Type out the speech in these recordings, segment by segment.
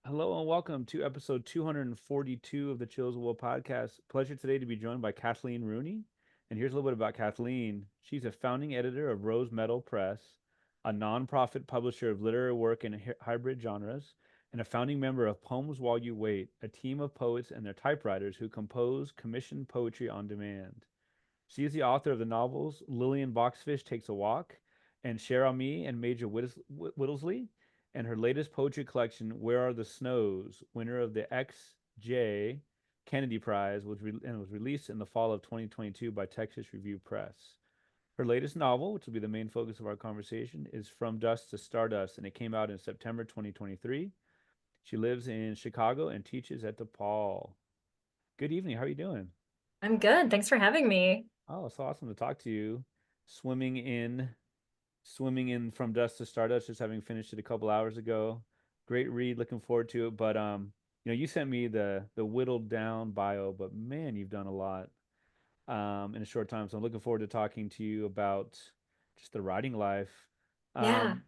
Hello and welcome to episode 242 of the Chills Will podcast. Pleasure today to be joined by Kathleen Rooney. And here's a little bit about Kathleen. She's a founding editor of Rose Metal Press, a nonprofit publisher of literary work in hybrid genres, and a founding member of Poems While You Wait, a team of poets and their typewriters who compose commissioned poetry on demand. She is the author of the novels Lillian Boxfish Takes a Walk and Cher and Major Whittlesey, and her latest poetry collection, Where Are the Snows, winner of the X.J. Kennedy Prize, and was released in the fall of 2022 by Texas Review Press. Her latest novel, which will be the main focus of our conversation, is From Dust to Stardust, and it came out in September 2023. She lives in Chicago and teaches at DePaul. Good evening. How are you doing? I'm good. Thanks for having me. Oh, it's so awesome to talk to you. Swimming in, swimming in From Dust to Stardust, just having finished it a couple hours ago. Great read, looking forward to it. But you sent me the whittled down bio, but man, you've done a lot in a short time. So I'm looking forward to talking to you about just the writing life. Yeah. Um,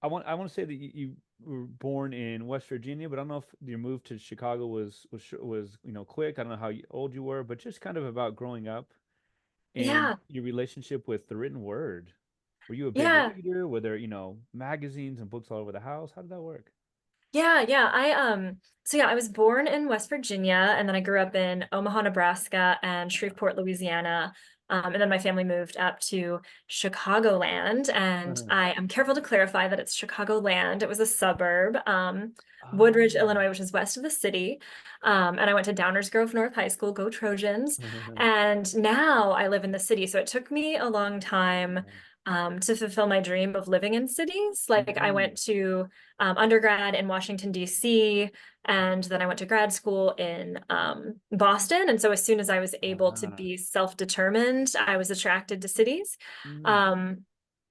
I want to say that you were born in West Virginia, but I don't know if your move to Chicago was quick. I don't know how old you were, but just kind of about growing up and Yeah. your relationship with the written word. Were you a big Yeah. reader? Were there, magazines and books all over the house? How did that work? Yeah. I was born in West Virginia and then I grew up in Omaha, Nebraska and Shreveport, Louisiana. And then my family moved up to Chicagoland. And Uh, I am careful to clarify that it's Chicagoland. It was a suburb, Woodridge, oh. Illinois, which is west of the city. And I went to Downers Grove North High School, go Trojans. And now I live in the city. So it took me a long time to fulfill my dream of living in cities. Like I Mhm. went to undergrad in Washington, D.C., and then I went to grad school in Boston. And so as soon as I was able to Ah. be self-determined, I was attracted to cities. Mm. Um,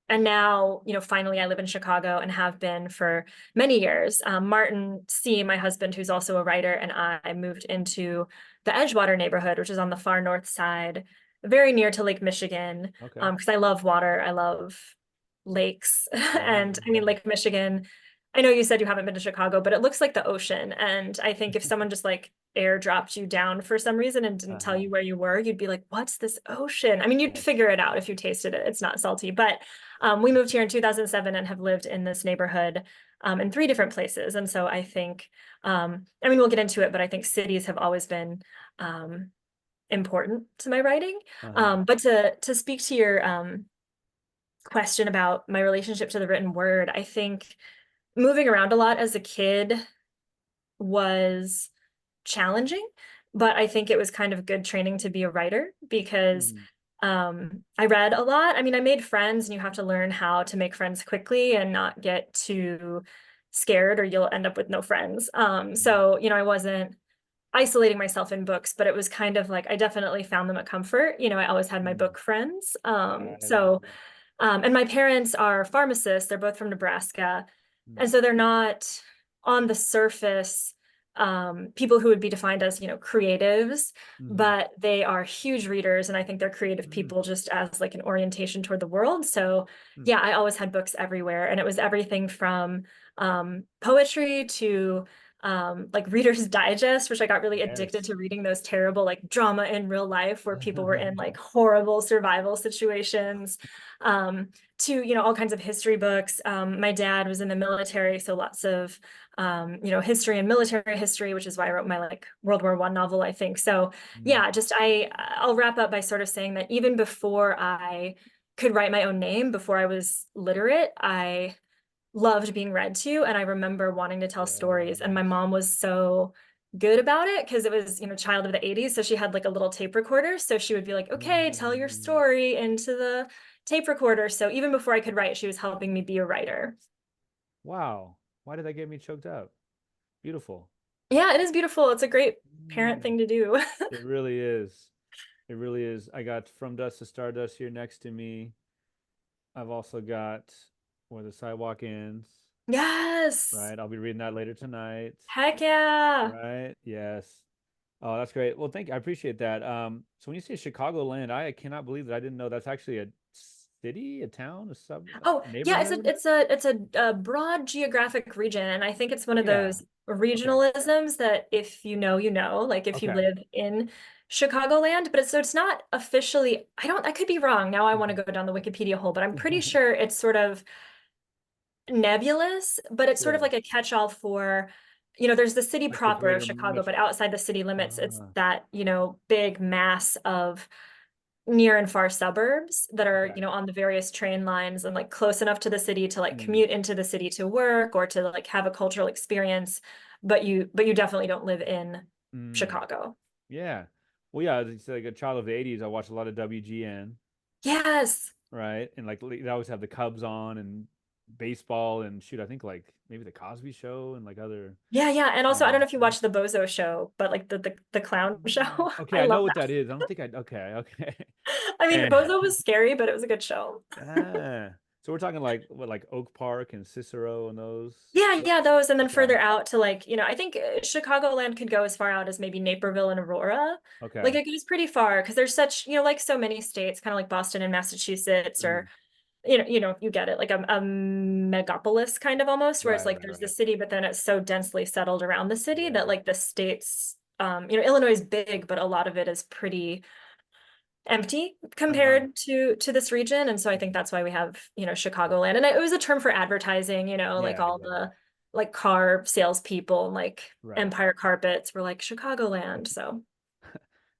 and now, finally I live in Chicago and have been for many years. Martin C., my husband, who's also a writer, and I moved into the Edgewater neighborhood, which is on the far north side, very near to Lake Michigan, Okay. because I love water. I love lakes. Yeah, And I mean, yeah. Lake Michigan, I know you said you haven't been to Chicago, but it looks like the ocean. And I think if someone just like airdropped you down for some reason and didn't tell Uh-huh. you where you were, you'd be like, what's this ocean? I mean, you'd Yes. figure it out if you tasted it. It's not salty. But we moved here in 2007 and have lived in this neighborhood in three different places. And so I think, I mean, we'll get into it, but I think cities have always been um, important to my writing. Uh-huh. But to speak to your question about my relationship to the written word, I think moving around a lot as a kid was challenging, but I think it was kind of good training to be a writer because Mm. I read a lot. I mean, I made friends, and you have to learn how to make friends quickly and not get too scared, or you'll end up with no friends. Mm. I wasn't isolating myself in books, but it was kind of like I definitely found them a comfort. I always had my Mm. book friends. Right. And my parents are pharmacists. They're both from Nebraska. Mm. And so they're not on the surface people who would be defined as, creatives, Mm-hmm. but they are huge readers. And I think they're creative Mm. people just as like an orientation toward the world. So Mm. yeah, I always had books everywhere. And it was everything from poetry to like Reader's Digest, which I got really addicted Yes. to reading those terrible like drama in real life where people were in like horrible survival situations, to all kinds of history books. My dad was in the military, so lots of history and military history, which is why I wrote my like World War I novel, I think. So Mm. yeah, I'll wrap up by sort of saying that even before I could write my own name, before I was literate, I loved being read to. And I remember wanting to tell stories. And my Yes. mom was so good about it because it was, child of the 80s. So she had like a little tape recorder. So she would be like, okay, tell your Mm. story into the tape recorder. So even before I could write, she was helping me be a writer. Wow. Why did that get me choked up? Beautiful. Yeah, it is beautiful. It's a great parent Mm. thing to do. It really is. It really is. I got From Dust to Stardust here next to me. I've also got Where the Sidewalk Ends, Yes. right? I'll be reading that later tonight, Heck yeah. right? Yes. Oh, that's great. Well, thank you. I appreciate that. So when you say Chicagoland, I cannot believe that I didn't know that's actually a city, a town, Oh, a yeah, neighborhood? it's a broad geographic region, and I think it's one of Yeah. those Okay. regionalisms that if you know, you know, like if you Okay. live in Chicagoland, but it's not officially, I could be wrong. Now I want to go down the Wikipedia hole, but I'm pretty sure it's sort of nebulous, but it's sort of Sure. like a catch-all for, there's the city Like the proper of greater Chicago, metro. but outside the city limits, it's Ah, that, big mass of near and far suburbs that are, okay. on the various train lines and like close enough to the city to like Mm, commute into the city to work or to like have a cultural experience, but you definitely don't live in mm, Chicago. yeah. Well, yeah, it's like a child of the 80s. I watched a lot of WGN, Yes. right? And like they always have the Cubs on and baseball and shoot, I think like maybe the Cosby Show and like other Yeah, yeah. And also, I don't know if you shows. watch the Bozo Show, but like the clown show. Okay, I I know love what that. that is. I don't think I okay, okay. I mean, And Bozo was scary, but it was a good show. ah, so we're talking like what like Oak Park and Cicero and Yeah, those? yeah, those, and then Okay. further out to like, I think Chicagoland could go as far out as maybe Naperville and Aurora. Like Okay. it goes pretty far because there's such, like so many states, kind of like Boston and Massachusetts, Mm, or you get it, like a megapolis kind of almost, where it's right, like right, there's the right. city, but then it's so densely settled around the city that Yeah. like the states, Illinois is big, but a lot of it is pretty empty Uh-huh. compared to this region. And so I think that's why we have, Chicagoland. And it was a term for advertising, like Yeah, I all get it. the like car salespeople and like Right. Empire Carpets were like Chicagoland. So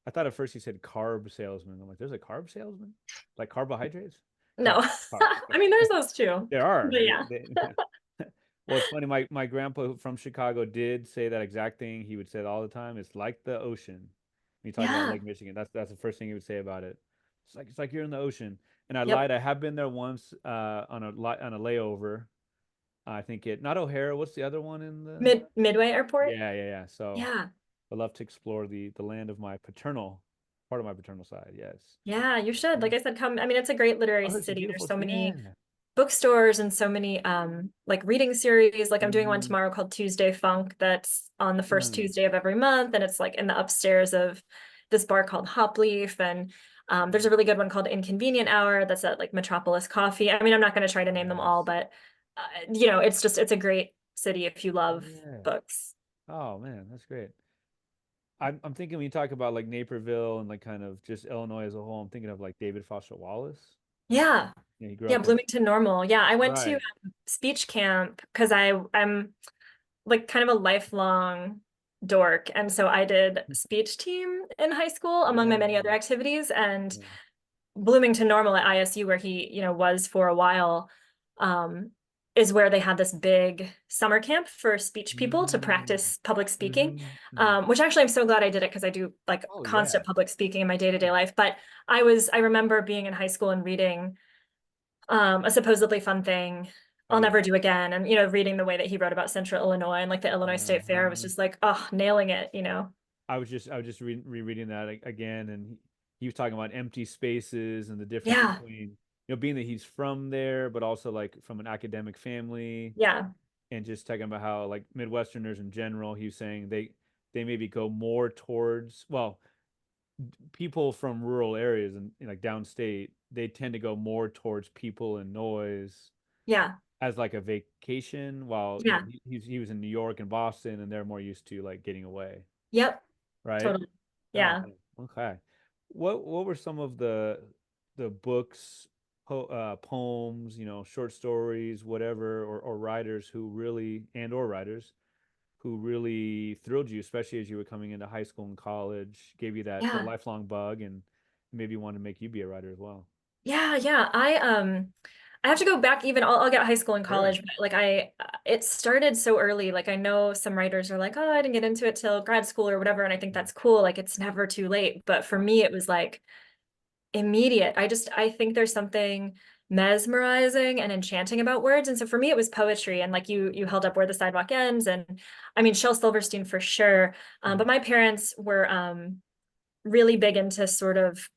I thought at first you said carb salesman. I'm like, there's a carb salesman? Like carbohydrates? no. Carb, carb. I mean there's those too. There are. But yeah. Well, it's funny. My grandpa from Chicago did say that exact thing. He would say it all the time. It's like the ocean. When he talked about Yeah. Lake Michigan, that's the first thing he would say about it. It's like you're in the ocean. And I Yep. lied. I have been there once on a layover. I think it not O'Hara. What's the other one in the? Midway Airport. Yeah, yeah, yeah. So Yeah. I love to explore the land of my paternal part of my paternal side. Yes. Yeah, you should. Yeah. Like I said, come. I mean, it's a great literary Oh, it's a city. There's beautiful. so Yeah. many bookstores and so many like reading series. Like I'm doing one Hmm. tomorrow called Tuesday Funk that's on the first Hmm. Tuesday of every month, and it's like in the upstairs of this bar called Hopleaf. And there's a really good one called Inconvenient Hour that's at like Metropolis Coffee. I mean, I'm not going to try to name them all, Yes. but it's a great city if you love Yeah. books. Oh man, that's great. I'm thinking when you talk about like Naperville and like kind of just Illinois as a whole, I'm thinking of like David Foster Wallace. Yeah. Yeah, he grew Yeah, up in Bloomington Normal. Yeah, I went to right. speech camp because I'm like kind of a lifelong dork. And so I did speech team in high school among my Yeah. many other activities. And Yeah. Bloomington Normal at ISU, where he, was for a while, um, is where they had this big summer camp for speech people to Mm. practice public speaking, Hmm. Hmm. which actually I'm so glad I did it because I do like Oh yeah. constant public speaking in my day-to-day Yeah. life. But I remember being in high school and reading a supposedly fun thing Oh I'll yeah. never do again. And, reading the way that he wrote about Central Illinois and like the Illinois State Fair was Uh-huh. just like, oh, nailing it. I was just rereading that again, and he was talking about empty spaces and the difference Yeah, between being that he's from there, but also like from an academic family, yeah, and just talking about how like Midwesterners in general, he was saying they maybe go more towards people from rural areas and like downstate, they tend to go more towards people and noise yeah, as like a vacation, while yeah, he was in New York and Boston, and they're more used to like getting away, yep, right? totally. Oh, Yeah. man. Okay. What were some of the books, poems, short stories, whatever, or writers who really or writers who really thrilled you, especially as you were coming into high school and college, gave you that Yeah. lifelong bug, and maybe wanted to make you be a writer as well? Yeah, yeah. I have to go back even I'll get high school and Sure. college, but like it started so early. Like I know some writers are like, oh, I didn't get into it till grad school or whatever, and I think Mm. that's cool. Like it's never too late. But for Right. me, it was like immediate. I think there's something mesmerizing and enchanting about words. And so for me, it was poetry. And like you held up Where the Sidewalk Ends, and I mean Shel Silverstein for sure. But Mhm. my parents were really big into sort of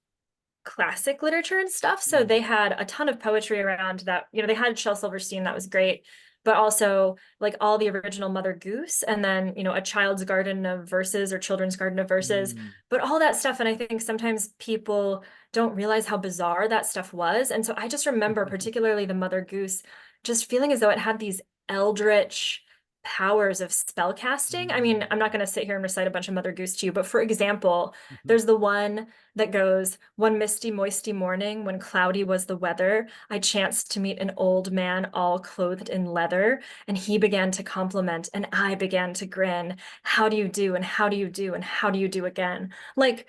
classic literature and stuff. So Mm. they had a ton of poetry around that. They had Shel Silverstein, that was great. but also like all the original Mother Goose, and then, you know, A Child's Garden of Verses or Children's Garden of Verses, Mm. but all that stuff. And I think sometimes people don't realize how bizarre that stuff was. And so I just remember particularly the Mother Goose just feeling as though it had these eldritch powers of spell casting. I mean, I'm not going to sit here and recite a bunch of Mother Goose to you, but for example, there's the one that goes, one misty, moisty morning when cloudy was the weather, I chanced to meet an old man all clothed in leather, and he began to compliment, and I began to grin. How do you do? And how do you do? And how do you do again? Like,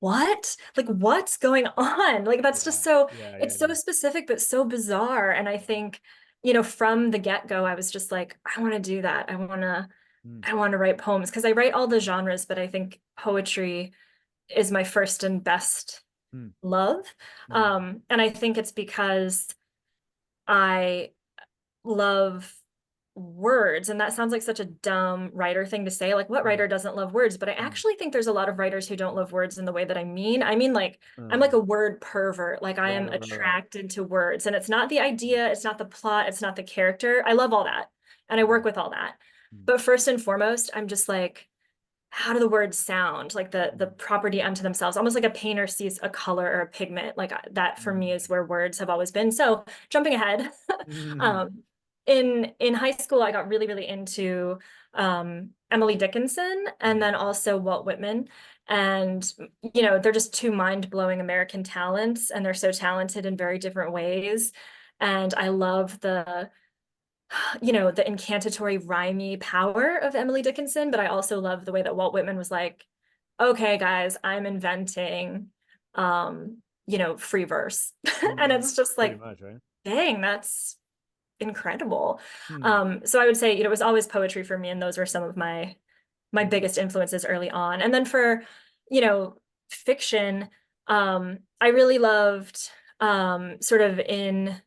what? Like, what's going on? Like, that's Yeah, just so, yeah, yeah, it's so yeah. specific, but so bizarre. And I think, you know, from the get-go, I was just like, I want to do that. Mm. I want to write poems because I write all the genres, but I think poetry is my first and best Mm. love. Mm. And I think it's because I love words. And that sounds like such a dumb writer thing to say. Like, what Mm. writer doesn't love words? But I Mm. actually think there's a lot of writers who don't love words in the way that I mean. I mean, like, I'm like Uh, a word pervert. Like, I right, am right, right, right. attracted to words. And it's not the idea, it's not the plot, it's not the character. I love all that. And I work with all that. Mm. But first and foremost, I'm just like, how do the words sound? Like the Mm. property unto themselves, almost like a painter sees a color or a pigment. Like that for me is Mm. where words have always been. So jumping ahead, Mm. um, in high school, I got really, really into Emily Dickinson and Mm. then also Walt Whitman. And, you know, they're just two mind-blowing American talents, and they're so talented in very different ways. And I love the you know, the incantatory, rhymey power of Emily Dickinson, but I also love the way that Walt Whitman was like, okay, guys, I'm inventing, you know, free verse. And Mm. it's just Pretty like, much, right? dang, that's incredible. Mm. So I would say, you know, it was always poetry for me, and those were some of my Mm. biggest influences early on. And then for, you know, fiction, I really loved sort of in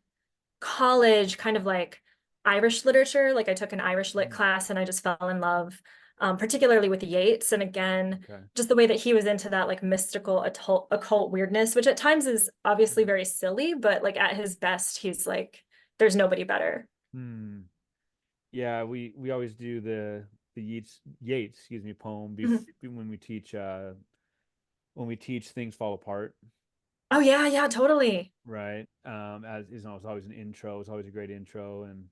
college, kind of like Irish literature. Like I took an Irish lit Mm. class and I just fell in love, particularly with Yeats. And again, Okay. just the way that he was into that like mystical occult weirdness, which at times is obviously very silly, but like at his best, he's like, there's nobody better. Mm. Yeah, we always do the Yeats, excuse me, poem Mhm. when we teach Things Fall Apart, Oh yeah, yeah, totally. right? As you know, it's always an intro, it's always a great intro, and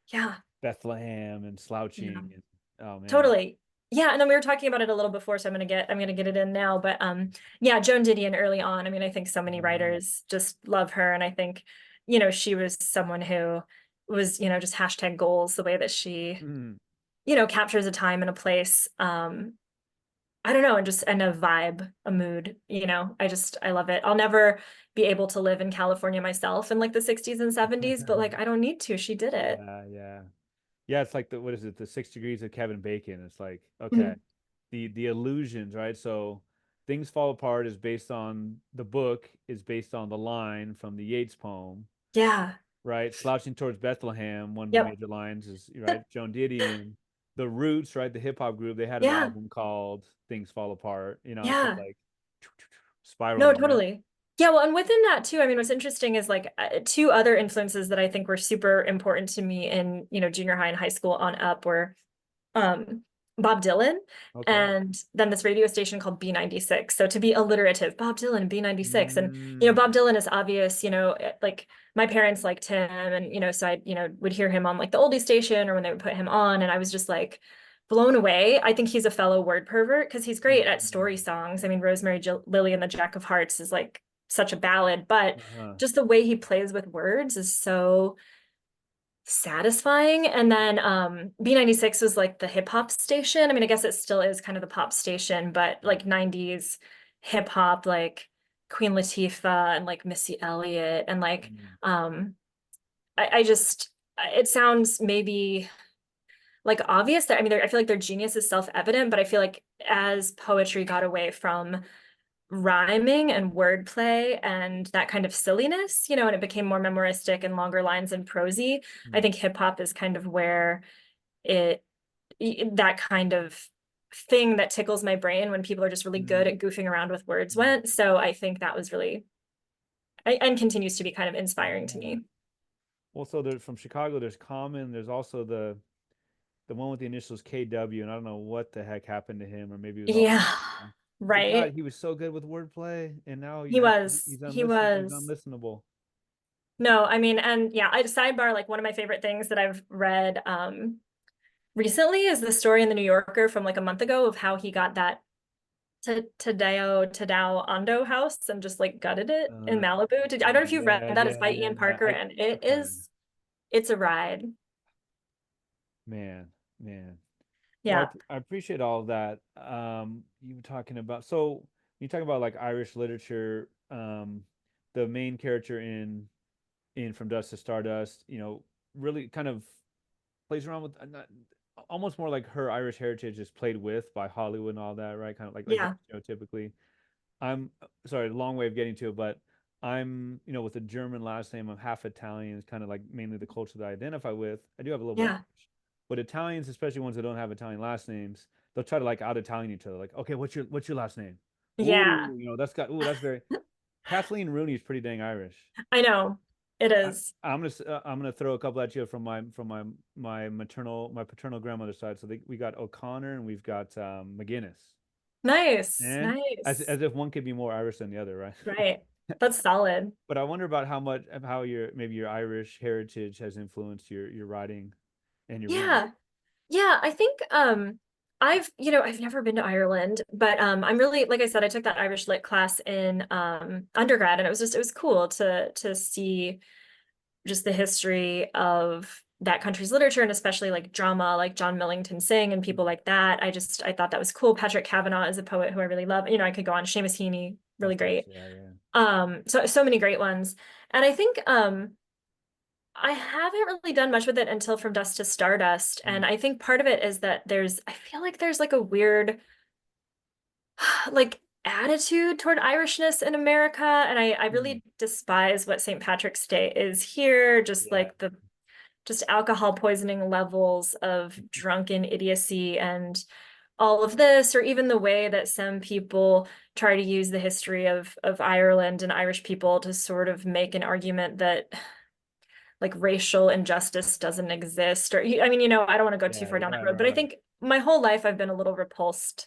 Yeah, Bethlehem and yeah, slouching and oh man. totally. Yeah, and then we were talking about it a little before, so I'm gonna get it in now. But yeah, Joan Didion early on. I mean, I think so many Mm. writers just love her, and I think, you know, she was someone who was, you know, just hashtag goals, the way that she, Mm. you know, captures a time and a place. I don't know, and just and a vibe, a mood, you know. I love it. I'll never be able to live in California myself in like the 60s and 70s, but like I don't need to. She did it. Yeah, yeah. Yeah, it's like the what is it, the 6 degrees of Kevin Bacon. It's like, okay, Mhm. the illusions, right? So Things Fall Apart is based on the book, is based on the line from the Yeats poem, Yeah. right? Slouching Towards Bethlehem, one of the Yep. major lines is right, Joan Didion. The Roots, right? The hip hop group, they had an Yeah. album called Things Fall Apart. You know, it's just Yeah. like No, spiraling, right? totally. Yeah, well, and within that too, I mean, what's interesting is like two other influences that I think were super important to me in, you know, junior high and high school on up were um Bob Dylan Okay. and then this radio station called B96. So to be alliterative, Bob Dylan, B96. And, you know, Mm. Bob Dylan is obvious, you know, like my parents liked him and, you know, so I, you know, would hear him on like the oldie station or when they would put him on. And I was just like blown away. I think he's a fellow word pervert because he's great at story Mm. songs. I mean, Lily and the Jack of Hearts is like such a ballad, but Uh-huh. just the way he plays with words is so satisfying. And then B96 was like the hip hop station. I mean, I guess it still is kind of the pop station, but like 90s hip hop, like Queen Latifah and like Missy Elliott and like Mm. um I just it sounds maybe like obvious that I mean I feel like their genius is self-evident, but I feel like as poetry got away from rhyming and wordplay and that kind of silliness, you know, and it became more memoristic and longer lines and prosy. I Mm. think hip hop is kind of where it that kind of thing that tickles my brain when people are just really good Mm. at goofing around with words Mm. went. So I think that was really and continues to be kind of inspiring to Yeah. me. Well, so there's from Chicago, there's Common, there's also the one with the initials KW, and I don't know what the heck happened to him, or maybe he was off. Yeah, But God, right. he was so good with wordplay, and now He was. he's He he's was. unlistenable. No, I mean, and yeah, I sidebar, like one of my favorite things that I've read recently is the story in the New Yorker from like a month ago of how he got that Tadao Ando house and just like gutted it in Uh, Malibu. I don't know if you've read yeah, that. It's by yeah, Ian yeah. Parker, and I've kind of, it's a ride. man, man. Well, Yeah. I appreciate all of that. You were talking about, so you talk about like Irish literature. The main character in From Dust to Stardust, really kind of plays around with not, almost more like her Irish heritage is played with by Hollywood and all that, right? Kind of like Yeah. typically. I'm sorry, long way of getting to it, but I'm with a German last name. I'm half Italian. It's kind of like mainly the culture that I identify with. I do have a little bit of Yeah. Irish, but Italians, especially ones that don't have Italian last names, they'll try to like out Italian each other. Like, okay, what's your last name? Yeah. Ooh, that's very Kathleen Rooney is pretty dang Irish. I know. It I, is. I'm gonna throw a couple at you from my paternal grandmother's side. So we got O'Connor and we've got McGinnis. Nice. And Nice. as if one could be more Irish than the other, right? Right. That's solid. But I wonder about how much of how your Irish heritage has influenced your writing and your reading. Yeah. Yeah, I think I've never been to Ireland, but I'm really, like I said, I took that Irish lit class in undergrad, and it was cool to see just the history of that country's literature, and especially like drama, like John Millington Synge and people like that. I thought that was cool. Patrick Kavanagh is a poet who I really love. I could go on. Seamus Heaney, really Of course, great. yeah, yeah. So many great ones. And I think I haven't really done much with it until From Dust to Stardust. Mm, And I think part of it is that I feel like there's like a weird like attitude toward Irishness in America. And I mm, really despise what St. Patrick's Day is here, just yeah, like the just alcohol poisoning levels of drunken idiocy and all of this, or even the way that some people try to use the history of Ireland and Irish people to sort of make an argument that like racial injustice doesn't exist. Or I mean, I don't want to go too yeah, far down that right, road, but right, I right. think my whole life I've been a little repulsed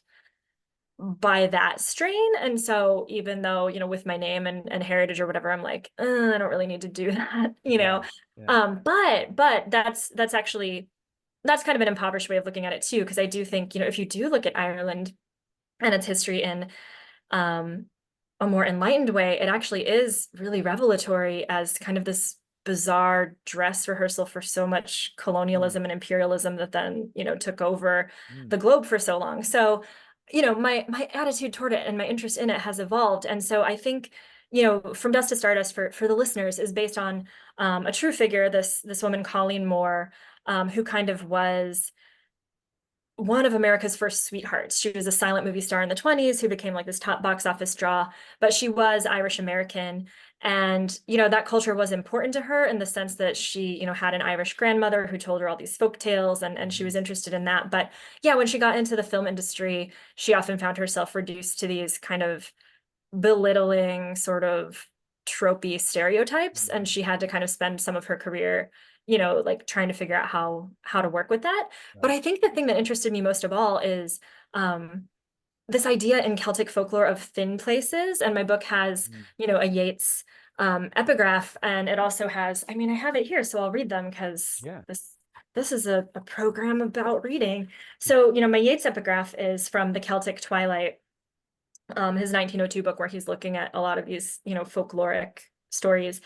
by that strain. And so even though, with my name and heritage or whatever, I'm like, I don't really need to do that. Yeah, yeah. But that's kind of an impoverished way of looking at it too, because I do think, if you do look at Ireland and its history in um, a more enlightened way, it actually is really revelatory as kind of this bizarre dress rehearsal for so much Mm, colonialism and imperialism that then, took over mm, the globe for so long. So, my attitude toward it and my interest in it has evolved. And so I think, From Dust to Stardust for the listeners is based on a true figure, this woman, Colleen Moore, who kind of was one of America's first sweethearts. She was a silent movie star in the 20s who became like this top box office draw, but she was Irish American. And, that culture was important to her in the sense that she, had an Irish grandmother who told her all these folk tales and she mhm, was interested in that. But yeah, when she got into the film industry, she often found herself reduced to these kind of belittling sort of tropey stereotypes, and mhm, she had to kind of spend some of her career like trying to figure out how to work with that. But right. I think the thing that interested me most of all is this idea in Celtic folklore of thin places, and my book has Mm, a Yeats epigraph, and it also has, I mean, I have it here, so I'll read them because yeah. this is a program about reading. So my Yeats epigraph is from the Celtic Twilight, his 1902 book, where he's looking at a lot of these, folkloric stories.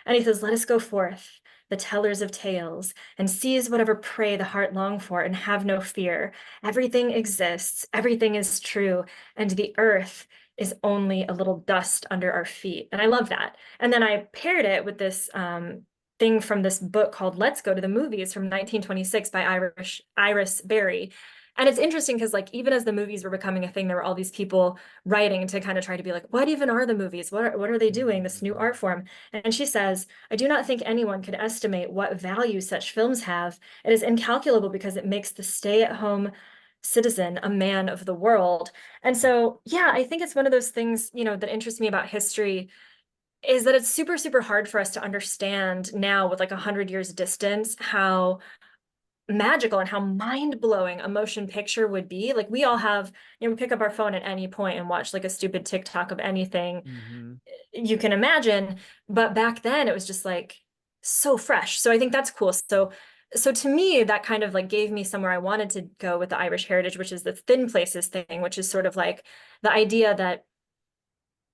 And he says, "Let us go forth, the tellers of tales, and seize whatever prey the heart long for, and have no fear. Everything exists, everything is true, and the earth is only a little dust under our feet." And I love that. And then I paired it with this thing from this book called Let's Go to the Movies from 1926 by Iris Berry. And it's interesting because, like, even as the movies were becoming a thing, there were all these people writing to kind of try to be like, what even are the movies? What are they doing? This new Mhm, art form. And she says, "I do not think anyone could estimate what value such films have. It is incalculable because it makes the stay-at-home citizen a man of the world." And mm, so, yeah, I think it's one of those things, that interests me about history is that it's super, super hard for us to understand now with like 100 years distance how magical and how mind-blowing a motion picture would be. Like we all have, we pick up our phone at any point and watch like a stupid TikTok of anything Mm-hmm. you can imagine. But back then it was just like so fresh. So I think that's cool. So to me, that kind of like gave me somewhere I wanted to go with the Irish heritage, which is the thin places thing, which is sort of like the idea that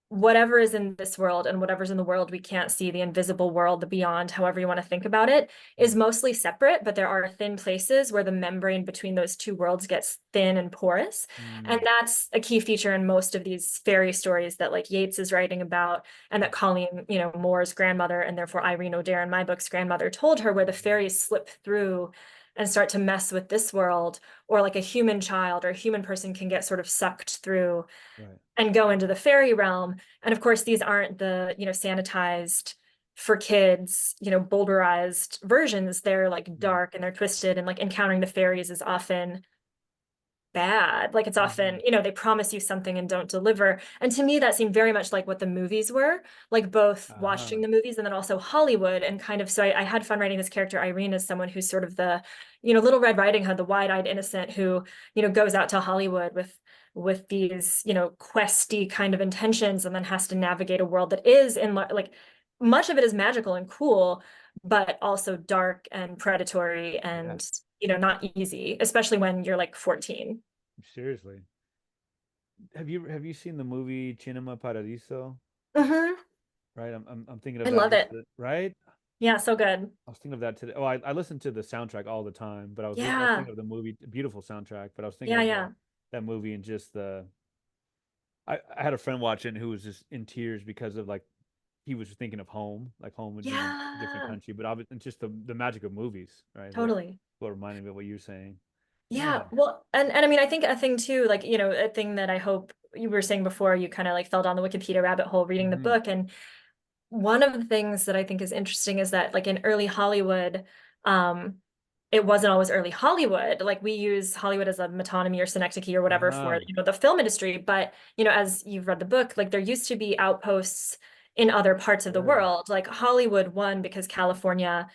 whatever is in this world and whatever's in the world we can't see, the invisible world, the beyond, however you want to think about it, is mostly separate, but there are thin places where the membrane between those two worlds gets thin and porous. And Mm, that's a key feature in most of these fairy stories that like Yeats is writing about, and that Colleen, Moore's grandmother, and therefore Irene O'Dare in my book's grandmother, told her, where the fairies slip through and start to mess with this world, or like a human child or a human person can get sort of sucked through right. and go into the fairy realm. And of course, these aren't the, sanitized for kids, boulderized versions. They're like Mm, dark and they're twisted, and like encountering the fairies is often bad. Like it's mm-hmm. often, they promise you something and don't deliver. And to me, that seemed very much like what the movies were, like both Ah, watching the movies and then also Hollywood. And kind of, so I had fun writing this character, Irene, as someone who's sort of the, Little Red Riding Hood, the wide-eyed innocent who, goes out to Hollywood with these, questy kind of intentions, and then has to navigate a world that is in like much of it is magical and cool, but also dark and predatory yeah, and not easy, especially when you're like 14. seriously. Have you seen the movie Cinema Paradiso? Hmm. Right, I'm thinking I of that love just it. right. Yeah, so good. I was thinking of that today. Oh, I listen to the soundtrack all the time, but I was Yeah, thinking of the movie, beautiful soundtrack. But I was thinking yeah, of yeah. that movie and just the. I had a friend watching who was just in tears because of like he was thinking of home, like home would be in a different Yeah, country, but obviously just the magic of movies, right? totally. What reminded me of what you were saying. Yeah, Yeah. well, and I mean, I think a thing too, like, a thing that I hope you were saying before, you kind of like fell down the Wikipedia rabbit hole reading the Hmm. book. And one of the things that I think is interesting is that like in early Hollywood, um, it wasn't always early Hollywood. Like we use Hollywood as a metonymy or synecdoche or whatever for, Ah. the film industry. But, as you've read the book, like there used to be outposts in other parts of the Sure. world. Like Hollywood won because California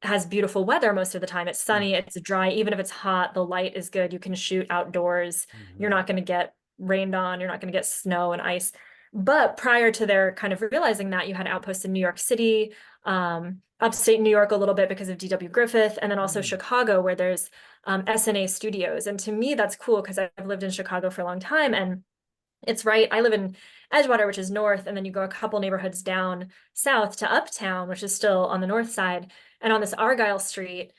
has beautiful weather most of the time. It's sunny, Hmm. it's dry. Even if it's hot, the light is good. You can shoot outdoors. You're Hmm. not going to get rained on. You're not going to get snow and ice. But prior to their kind of realizing that, you had outposts in New York City, upstate New York a little bit because of D.W. Griffith, and then also Hmm. Chicago, where there's S&A studios. And to me, that's cool because I've lived in Chicago for a long time. And it's right. I live in Edgewater, which is north, and then you go a couple neighborhoods down south to Uptown, which is still on the north side. And on this Argyle Street,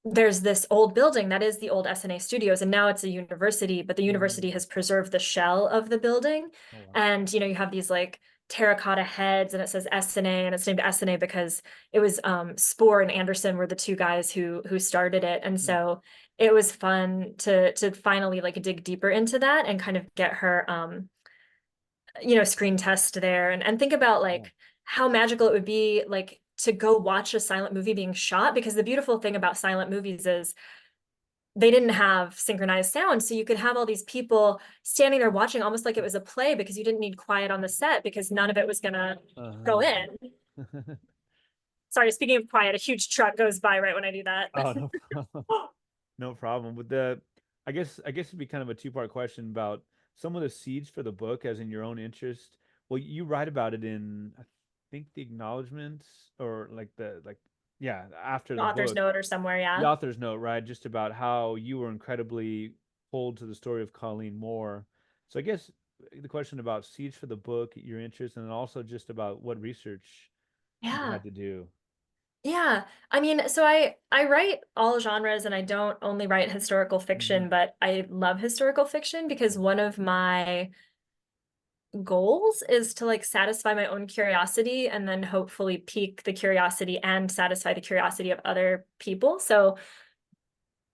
there's this old building that is the old S&A studios, and now it's a university, but the university Hmm. has preserved the shell of the building. Oh wow. And you have these like terracotta heads, and it says S&A, and it's named S&A because it was Spohr and Anderson were the two guys who started it. And Hmm. so it was fun to finally like dig deeper into that and kind of get her screen test there, and think about Yeah. like how magical it would be like to go watch a silent movie being shot, because the beautiful thing about silent movies is they didn't have synchronized sound, so you could have all these people standing there watching almost like it was a play, because you didn't need quiet on the set because none of it was gonna go Uh-huh. in. Sorry, speaking of quiet, a huge truck goes by right when I do that. Oh, no problem. No problem. With I guess it'd be kind of a two-part question about some of the seeds for the book, as in your own interest. Well, you write about it in, I think, the acknowledgments, or yeah, after The the author's book, note or somewhere, the yeah. author's note, right? Just about how you were incredibly pulled to the story of Colleen Moore. So I guess the question about seeds for the book, your interest, and then also just about what research you Yeah. had to do. Yeah. I mean, so I write all genres, and I don't only write historical Hmm. fiction, but I love historical fiction because one of my goals is to like satisfy my own curiosity and then hopefully pique the curiosity and satisfy the curiosity of other people. So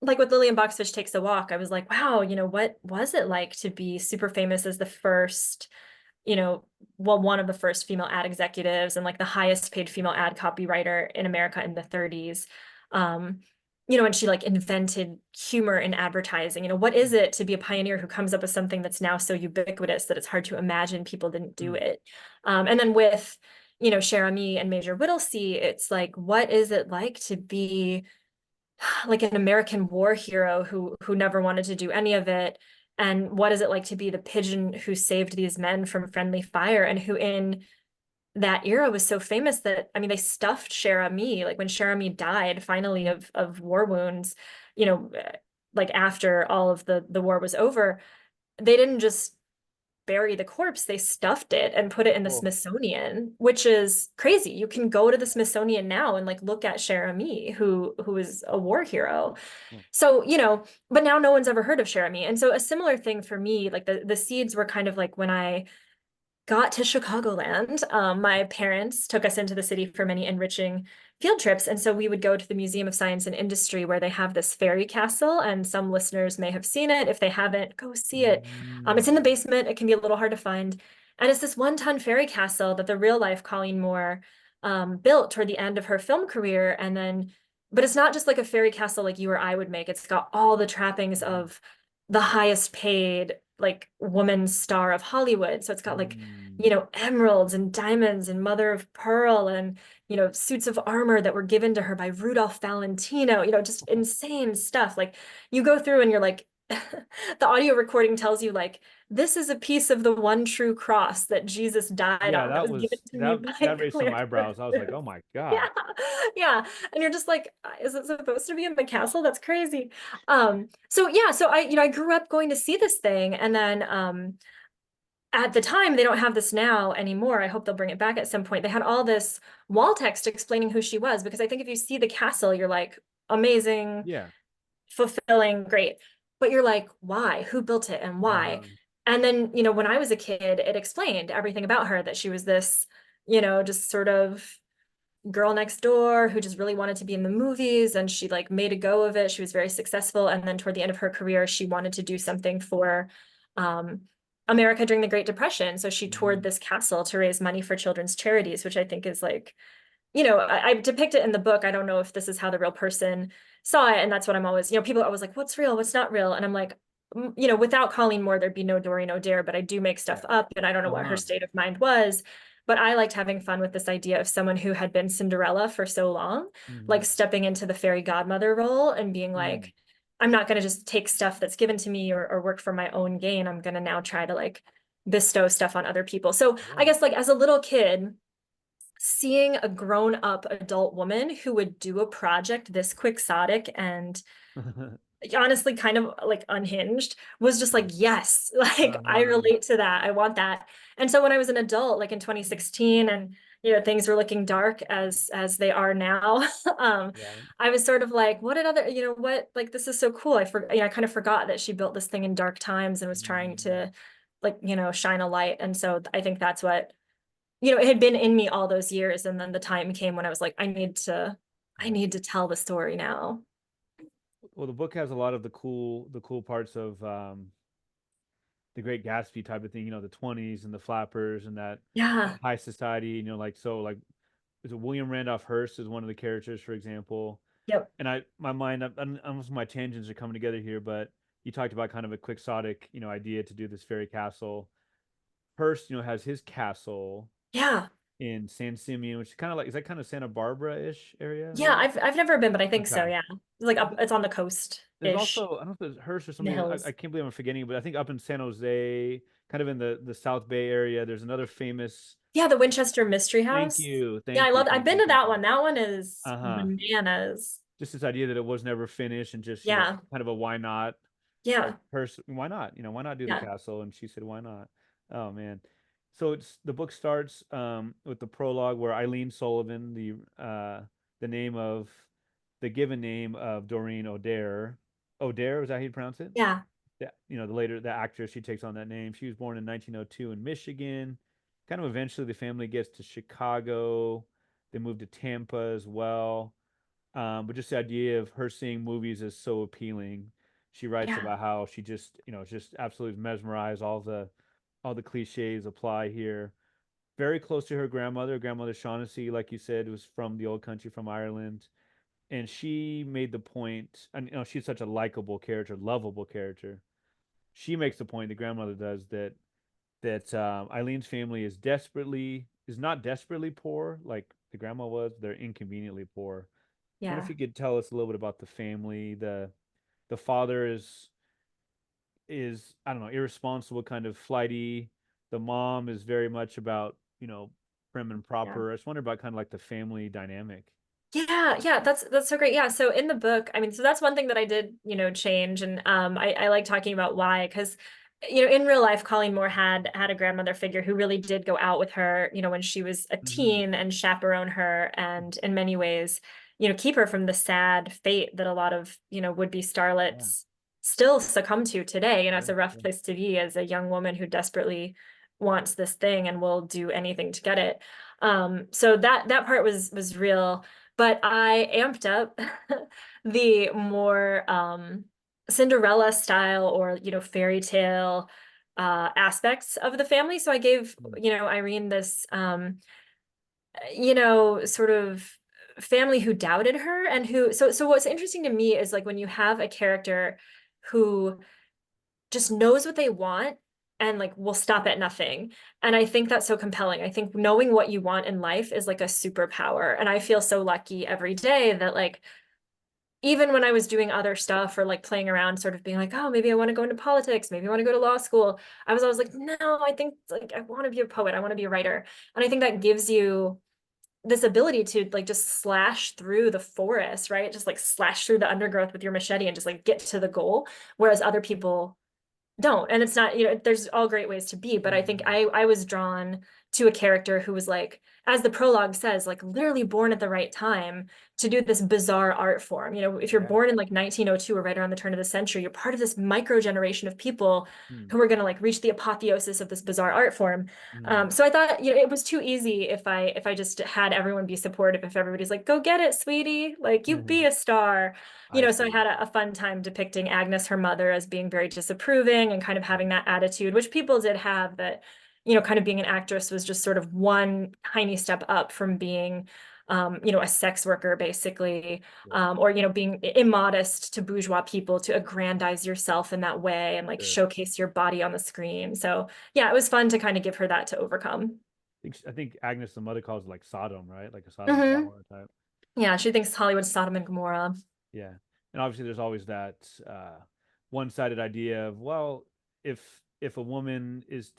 like with Lillian Boxfish Takes a Walk, I was like, wow, what was it like to be super famous as the first, well, one of the first female ad executives and like the highest paid female ad copywriter in America in the 30s. and she like invented humor in advertising. What is it to be a pioneer who comes up with something that's now so ubiquitous that it's hard to imagine people didn't do Mm. it? And then with, Cher Ami and Major Whittlesey, it's like, what is it like to be like an American war hero who never wanted to do any of it? And what is it like to be the pigeon who saved these men from friendly fire and who in that era was so famous that I mean they stuffed Cher Ami, like when Cher Ami died finally of war wounds, you know, like after all of the war was over, they didn't just bury the corpse, they stuffed it and put it in the Whoa. Smithsonian, which is crazy. You can go to the Smithsonian now and like look at Cher Ami, who is a war hero. Oh. So, but now no one's ever heard of Cher Ami. And so a similar thing for me, like the seeds were kind of like when I got to Chicagoland, my parents took us into the city for many enriching field trips. And so we would go to the Museum of Science and Industry where they have this fairy castle. And some listeners may have seen it. If they haven't, go see it. It's in the Mm. basement. It can be a little hard to find. And it's this 1-ton fairy castle that the real life Colleen Moore built toward the end of her film career. And then, but it's not just like a fairy castle like you or I would make. It's got all the trappings Mhm. of the highest paid like woman star of Hollywood. So it's got like, Mm. emeralds and diamonds and mother of pearl and, suits of armor that were given to her by Rudolph Valentino, just insane stuff. Like you go through and you're like, the audio recording tells you like, this is a piece of the one true cross that Jesus died Yeah, on that was given to me that by raised some Claire. eyebrows. I was like, oh my Yeah, God. yeah. And you're just like, is it supposed to be in the castle? That's crazy. So yeah, so I grew up going to see this thing. And then at the time, they don't have this now anymore. I hope they'll bring it back at some point. They had all this wall text explaining who she was, because I think if you see the castle, you're like, amazing, Yeah. fulfilling, great. But you're like, why? Who built it and why? Uh-huh. And then, when I was a kid, it explained everything about her, that she was this, just sort of girl next door who just really wanted to be in the movies, and she like made a go of it. She was very successful. And then toward the end of her career, she wanted to do something for um, America during the Great Depression. So she toured Mhm. this castle to raise money for children's charities, which I think is like, I depict it in the book. I don't know if this is how the real person saw it. And that's what I'm always, people are always like, what's real? What's not real? And I'm like, without Colleen Moore, there'd be no Doreen O'Dare, but I do make Yeah. stuff up and I don't know what her Uh-huh. state of mind was. But I liked having fun with this idea of someone who had been Cinderella for so long, like Mhm. stepping into the fairy godmother role and being Mm. like, I'm not going to just take stuff that's given to me or work for my own gain. I'm going to now try to like bestow stuff on other people. So I Yeah. guess like as a little kid, seeing a grown-up adult woman who would do a project this quixotic and honestly kind of like unhinged was just like, yes, like I Uh-huh. relate to that. I want that. And so when I was an adult, like in 2016, and things were looking dark as they are now, Right. I was sort of like, what did other, what, like this is so cool. I kind of forgot that she built this thing in dark times and was trying Mhm. to like, shine a light. And so I think that's what, it had been in me all those years. And then the time came when I was like, I Right. need to tell the story now. Well, the book has a lot of the cool parts of the Great Gatsby type of thing, the 20s and the flappers and that Yeah. high society, like so like is it William Randolph Hearst is one of the characters, for example. Yep. And my mind, almost my tangents are coming together here, but you talked about kind of a quixotic, idea to do this fairy castle. Hearst, has his castle Yeah. in San Simeon, which is kind of like, is that kind of Santa Barbara-ish area, Yeah. maybe? I've never been, but I think so. Okay. Yeah. It's like Well, up, it's on the coast there's ish also, I don't know if it's Hearst or in the somebody, I hills. can't believe I'm forgetting, but I think up in San Jose, kind of in the South Bay area, there's another famous, Yeah. The Winchester Mystery House. Yeah. I've thank been you, to thank that you. one. That one is Uh-huh. bananas. Just this idea that it was never finished and just, Yeah. kind of a why not? Like Yeah. person, why not? Why not do the Yeah. castle? And she said, why not? Oh man. So the book starts with the prologue where Eileen Sullivan, the name of the given name of Doreen O'Dare. O'Dare, is that how you pronounce it? Yeah. Yeah, the actress, she takes on that name. She was born in 1902 in Michigan. Kind of eventually the family gets to Chicago. They moved to Tampa as well. But just the idea of her seeing movies is so appealing. She writes Yeah. about how she just, just absolutely mesmerized. All the cliches apply here. Very close to her grandmother. Grandmother Shaughnessy, like you said, was from the old country, from Ireland. and she made the point, and she's such a likable character, lovable character. She makes the point, the grandmother does, that Eileen's family is not desperately poor like the grandma was. They're inconveniently poor. I wonder if Yeah. you could tell us a little bit about the family. The father is, I don't know, irresponsible, kind of flighty. The mom is very much about, prim and Yeah. proper. I just wonder about kind of like the family dynamic. Yeah, yeah, that's so great. Yeah, so in the book, I mean, so that's one thing that I did, change, and I like talking about why, because in real life, Colleen Moore had a grandmother figure who really did go out with her, when she was a Mm-hmm. teen and chaperone her, and in many ways, keep her from the sad fate that a lot of, would-be Yeah, starlets still succumb to today. It's sure, a rough sure. place to be as a young woman who desperately wants this thing and will do anything to get it. So that part was real. But I amped up the more Cinderella style or, fairy tale aspects of the family. So I gave, Mm. Irene this, sort of family who doubted her and so what's interesting to me is like when you have a character who just knows what they want and like will stop at nothing. And I think that's so compelling. I think knowing what you want in life is like a superpower. And I feel so lucky every day that like even when I was doing other stuff or like playing around, sort of being like, oh, maybe I want to go into politics, maybe I want to go to law school. I was always like, no, I think like I want to be a poet, I want to be a writer. And I think that gives you this ability to like just slash through the forest, right? Just like slash through the undergrowth with your machete and just like get to the goal. Whereas other people don't. And it's not, there's all great ways to be, but I think Mm-hmm. I was drawn to a character who was like, as the prologue says, like literally born at the right time to do this bizarre art form. If you're Yeah. born in like 1902 or right around the turn of the century, you're part of this micro generation of people Mm. who are going to like reach the apotheosis of this bizarre art form. Mm. So I thought, it was too easy if I just had everyone be supportive, if everybody's like, go get it, sweetie, like you Mm-hmm. be a star. I So I see. had a fun time depicting Agnes, her mother, as being very disapproving and kind of Yeah. having that attitude, which people did have, that, kind of being an actress was just sort of one tiny step up from being, a sex worker, basically, Sure. or, being immodest to bourgeois people, to aggrandize yourself in that way and like Sure. showcase your body on the screen. So yeah, it was fun to kind of give her that to overcome. I think Agnes, the mother, calls it like Sodom, right? Like a Sodom and Hmm. Gomorrah type. Yeah, she thinks Hollywood's Sodom and Gomorrah. Yeah. And obviously there's always that one-sided idea of, well, if if a woman is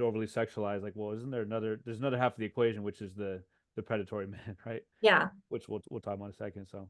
overly sexualized, like, well, isn't there's another half of the equation, which is the predatory man, right? Yeah. Which we'll talk about in a second. So